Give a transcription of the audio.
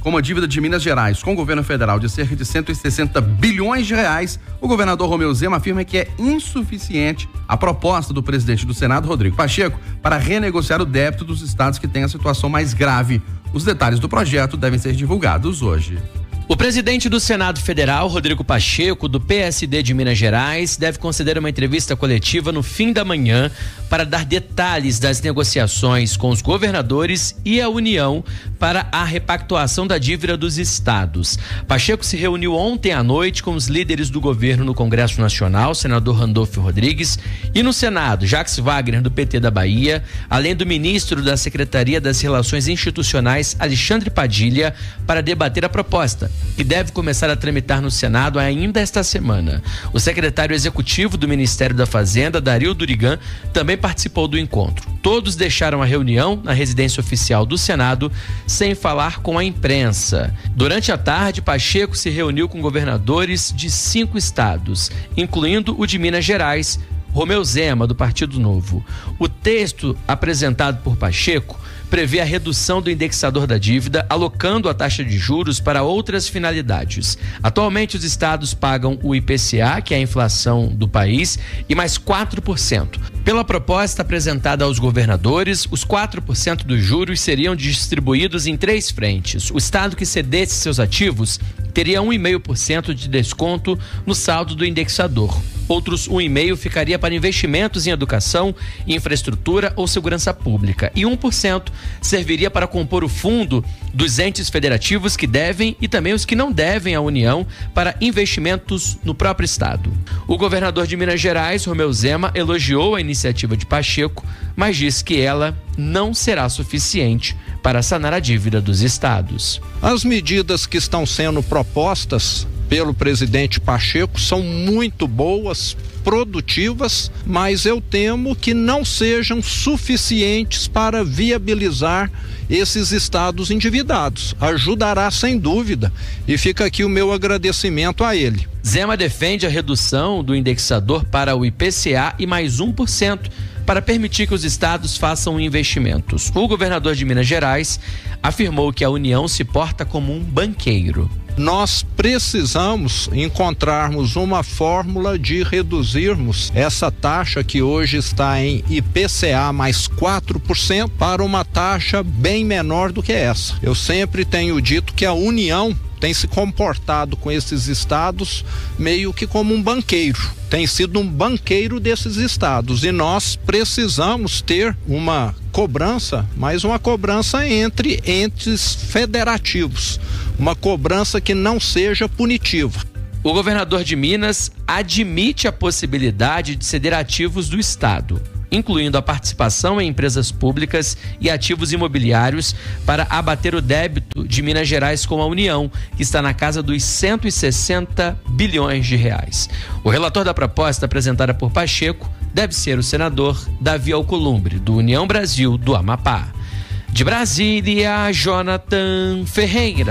Com uma dívida de Minas Gerais com o governo federal de cerca de 160 bilhões de reais, o governador Romeu Zema afirma que é insuficiente a proposta do presidente do Senado, Rodrigo Pacheco, para renegociar o débito dos estados que têm a situação mais grave. Os detalhes do projeto devem ser divulgados hoje. O presidente do Senado Federal, Rodrigo Pacheco, do PSD de Minas Gerais, deve conceder uma entrevista coletiva no fim da manhã para dar detalhes das negociações com os governadores e a União para a repactuação da dívida dos estados. Pacheco se reuniu ontem à noite com os líderes do governo no Congresso Nacional, senador Randolfo Rodrigues, e no Senado, Jacques Wagner, do PT da Bahia, além do ministro da Secretaria das Relações Institucionais, Alexandre Padilha, para debater a proposta, que deve começar a tramitar no Senado ainda esta semana. O secretário executivo do Ministério da Fazenda, Dario Durigan, também participou do encontro. Todos deixaram a reunião na residência oficial do Senado sem falar com a imprensa. Durante a tarde, Pacheco se reuniu com governadores de 5 estados, incluindo o de Minas Gerais, Romeu Zema, do Partido Novo. O texto apresentado por Pacheco prevê a redução do indexador da dívida, alocando a taxa de juros para outras finalidades. Atualmente, os estados pagam o IPCA, que é a inflação do país, e mais 4%. Pela proposta apresentada aos governadores, os 4% dos juros seriam distribuídos em 3 frentes. O estado que cedesse seus ativos teria 1,5% de desconto no saldo do indexador. Outros 1,5% ficaria para investimentos em educação, infraestrutura ou segurança pública. E 1% serviria para compor o fundo dos entes federativos que devem e também os que não devem à União para investimentos no próprio estado. O governador de Minas Gerais, Romeu Zema, elogiou a iniciativa de Pacheco, mas disse que ela não será suficiente para sanar a dívida dos estados. As medidas que estão sendo propostas pelo presidente Pacheco são muito boas, produtivas, mas eu temo que não sejam suficientes para viabilizar esses estados endividados. Ajudará sem dúvida, e fica aqui o meu agradecimento a ele. Zema defende a redução do indexador para o IPCA e mais 1% para permitir que os estados façam investimentos. O governador de Minas Gerais afirmou que a União se porta como um banqueiro. Nós precisamos encontrarmos uma fórmula de reduzirmos essa taxa que hoje está em IPCA mais 4% para uma taxa bem menor do que essa. Eu sempre tenho dito que a União tem se comportado com esses estados meio que como um banqueiro. Tem sido um banqueiro desses estados e nós precisamos ter uma cobrança, mas uma cobrança entre entes federativos, uma cobrança que não seja punitiva. O governador de Minas admite a possibilidade de ceder ativos do estado, incluindo a participação em empresas públicas e ativos imobiliários, para abater o débito de Minas Gerais com a União, que está na casa dos 160 bilhões de reais. O relator da proposta apresentada por Pacheco deve ser o senador Davi Alcolumbre, do União Brasil do Amapá. De Brasília, Jonathan Ferreira.